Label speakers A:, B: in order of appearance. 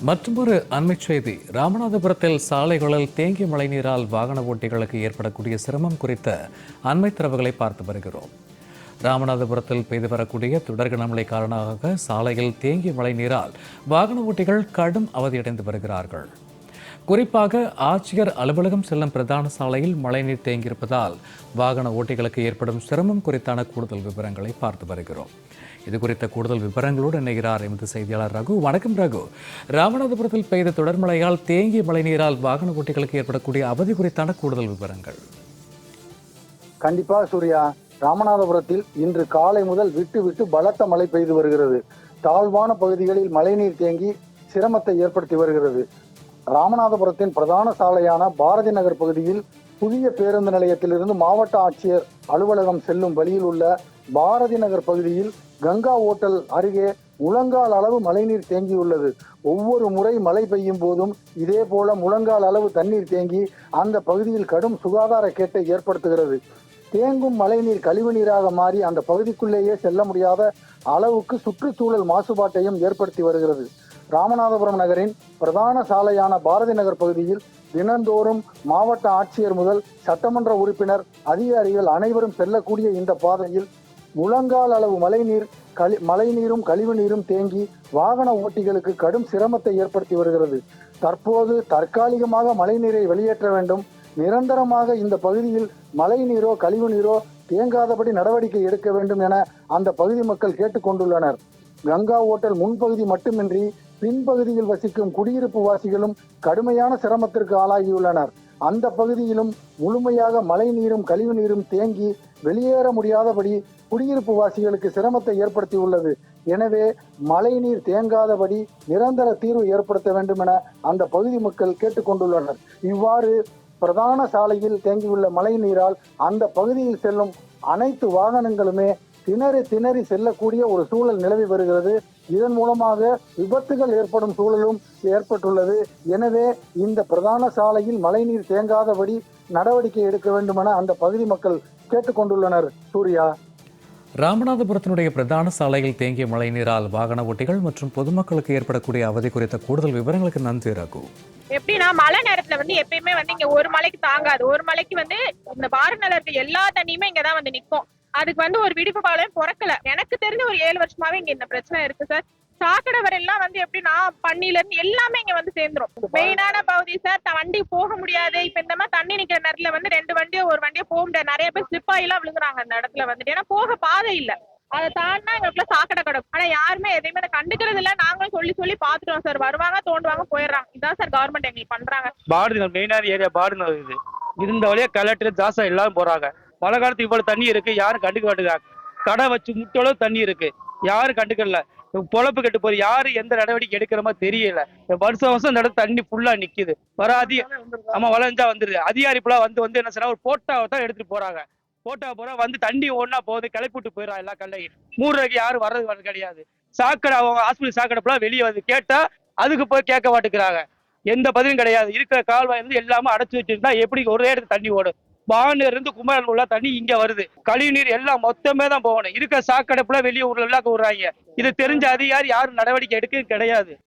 A: மற்றொரு அண்மைச் செய்தி. ராமநாதபுரத்தில் சாலைகளில் தேங்கிய மழைநீரால் வாகன ஓட்டிகளுக்கு ஏற்படக்கூடிய சிரமம் குறித்த அண்மை தரவுகளை பார்த்து வருகிறோம். ராமநாதபுரத்தில் பெய்து வரக்கூடிய தொடர் கனமழை காரணமாக சாலையில் தேங்கிய மழைநீரால் வாகன ஓட்டிகள் கடும் அவதியடைந்து வருகிறார்கள். குறிப்பாக ஆட்சியர் அலுவலகம் செல்லும் பிரதான சாலையில் மழைநீர் தேங்கியிருப்பதால் வாகன ஓட்டிகளுக்கு ஏற்படும் சிரமம் குறித்தான கூடுதல் விவரங்களை பார்த்து வருகிறோம். இது குறித்த கூடுதல் விவரங்களோடு இணைகிறார் எமது செய்தியாளர் ரகு. வணக்கம் ரகு. ராமநாதபுரத்தில் பெய்த தொடர் மழையால் தேங்கிய மழைநீரால் வாகன ஓட்டிகளுக்கு ஏற்படக்கூடிய அவதி குறித்தான கூடுதல் விவரங்கள்.
B: கண்டிப்பா சூர்யா, ராமநாதபுரத்தில் இன்று காலை முதல் விட்டு விட்டு பலத்த மழை பெய்து வருகிறது. தாழ்வான பகுதிகளில் மழைநீர் தேங்கி சிரமத்தை ஏற்படுத்தி வருகிறது. ராமநாதபுரத்தின் பிரதான சாலையான பாரதி நகர் பகுதியில் புதிய பேருந்து நிலையத்திலிருந்து மாவட்ட ஆட்சியர் அலுவலகம் செல்லும் வழியில் உள்ள பாரதி நகர் பகுதியில் கங்கா ஓட்டல் அருகே முழங்கால் அளவு மழைநீர் தேங்கியுள்ளது. ஒவ்வொரு முறை மழை பெய்யும் போதும் இதே போல முழங்கால் அளவு தண்ணீர் தேங்கி அந்த பகுதியில் கடும் சுகாதார கேட்டை ஏற்படுத்துகிறது. தேங்கும் மழைநீர் கழிவு நீராக மாறி அந்த பகுதிக்குள்ளேயே செல்ல முடியாத அளவுக்கு சுற்றுச்சூழல் மாசுபாட்டையும் ஏற்படுத்தி வருகிறது. ராமநாதபுரம் நகரின் பிரதான சாலையான பாரதி நகர் பகுதியில் தினந்தோறும் மாவட்ட ஆட்சியர் முதல் சட்டமன்ற உறுப்பினர், அதிகாரிகள் அனைவரும் செல்லக்கூடிய இந்த பாதையில் முழங்கால் அளவு மழைநீரும் கழிவு நீரும் தேங்கி வாகன ஓட்டிகளுக்கு கடும் சிரமத்தை ஏற்படுத்தி வருகிறது. தற்போது தற்காலிகமாக மழைநீரை வெளியேற்ற வேண்டும், நிரந்தரமாக இந்த பகுதியில் மழை நீரோ கழிவு நீரோ தேங்காதபடி நடவடிக்கை எடுக்க வேண்டும் என அந்த பகுதி மக்கள் கேட்டுக்கொண்டுள்ளனர். கங்கா ஓட்டல் முன்பகுதி மட்டுமின்றி பின்பகுதியில் வசிக்கும் குடியிருப்பு வாசிகளும் கடுமையான சிரமத்திற்கு ஆளாகியுள்ளனர். அந்த பகுதியிலும் முழுமையாக மழை நீரும் கழிவு நீரும் தேங்கி வெளியேற முடியாதபடி குடியிருப்பு வாசிகளுக்கு சிரமத்தை ஏற்படுத்தியுள்ளது. எனவே மழை நீர் தேங்காதபடி நிரந்தர தீர்வு ஏற்படுத்த வேண்டும் என அந்த பகுதி மக்கள் கேட்டுக்கொண்டுள்ளனர். இவ்வாறு பிரதான சாலையில் தேங்கியுள்ள மழை நீரால் அந்த பகுதியில் செல்லும் அனைத்து வாகனங்களுமே திணறி செல்லக்கூடிய ஒரு சூழல் நிலவி வருகிறது. இதன் மூலமாக விபத்துகள் ஏற்படும் சூழலும் ஏற்பட்டுள்ளது. எனவே இந்த பிரதான சாலையில் மழைநீர் தேங்காதபடி நடவடிக்கை எடுக்க வேண்டும் என அந்த பகுதி மக்கள் கேட்டுக்கொண்டுள்ளனர். சூர்யா,
A: ராமநாதபுரத்தினுடைய பிரதான சாலையில் தேங்கிய மழைநீரால் வாகன ஓட்டிகள் மற்றும் பொதுமக்களுக்கு ஏற்படக்கூடிய அவதி குறித்த கூடுதல் விவரங்களுக்கு நன்றி ரகு.
C: எப்படின்னா மழை நேரத்துல எப்பயுமே இங்க ஒரு மலைக்கு தாங்காது. ஒரு மலைக்கு இந்த பாரதி நகருக்கு எல்லா தண்ணியுமே இங்கதான் நிக்கும். அதுக்கு ஒரு விடுப்பு பாலம் பிறக்கல. எனக்கு தெரிஞ்ச ஒரு 7 வருஷமாவே இங்க இந்த பிரச்சனை இருக்கு சார். சாக்கடை வரையெல்லாம் எப்படின்னா பண்ணில இருந்து எல்லாமே இங்க சேர்ந்துரும். மெயினான பகுதி சார், வண்டி போக முடியாது. இப்ப இந்த மாதிரி தண்ணி நிக்கிற நேரத்துல 2 வண்டியோ ஒரு வண்டியோ போக முடியாது. நிறைய பேர் ஸ்லிப் ஆகிலாம் விழுங்குறாங்க அந்த இடத்துல ஏன்னா போக பாதை இல்ல. அதை தாண்டினா எங்களுக்குள்ள சாக்கடை கிடக்கும். ஆனா யாருமே எதையுமே கண்டுக்கிறது இல்ல. நாங்களும் சொல்லி பாத்துட்டோம் சார். வருவாங்க, தோண்டுவாங்க, போயிடுறாங்க. இதான் சார் கவர்மெண்ட் எங்களுக்கு பண்றாங்க.
D: பாரதி மெயினான ஏரியா பாரதி இது இருந்த வழியா கலெக்டர் ஜாஸ்தா எல்லாரும் போறாங்க. மழை காலத்துக்கு இவ்வளவு தண்ணி இருக்கு, யாரும் கண்டுக்க மாட்டேங்கிறாங்க. கடை வச்சு முட்டளவு தண்ணி இருக்கு, யாரும் கண்டுக்கல. பொழப்பு கெட்டு போய் யாரு எந்த நடவடிக்கை எடுக்கிற மாதிரி தெரியல. வருஷம் இந்த இடத்துல தண்ணி ஃபுல்லா நிக்குது. ஆமா வளைஞ்சா வந்துருது. அதிகாரி ஃபுல்லா வந்து என்ன சொன்னா ஒரு போட்டாவை தான் எடுத்துட்டு போறாங்க. போட்டா போறா தண்ணி ஒன்னா போகுது, கிளப்பிட்டு போயிடா எல்லா கல்லையும். மூடுறதுக்கு யாரும் வர்றது கிடையாது. சாக்கடை அவங்க ஹாஸ்பிட்டல் சாக்கடை ஃபுல்லா வெளியே வந்து கேட்டா அதுக்கு போய் கேட்க மாட்டேங்கிறாங்க. எந்த பதிலும் கிடையாது. இருக்கிற கால்வாய் எல்லாமே அடைச்சு வச்சிருந்தா எப்படி ஒரே இடத்துல தண்ணி ஓடும்? பானூர்ல இருந்து குமரன் உள்ள தண்ணி இங்க வருது. கழிவு நீர் எல்லாம் மொத்தமே தான் போகணும். இருக்க சாக்கடை வெளியே ஊர்ல விடுறாங்க. இது தெரிஞ்ச அதிகாரி யாரும் நடவடிக்கை எடுக்க கிடையாது.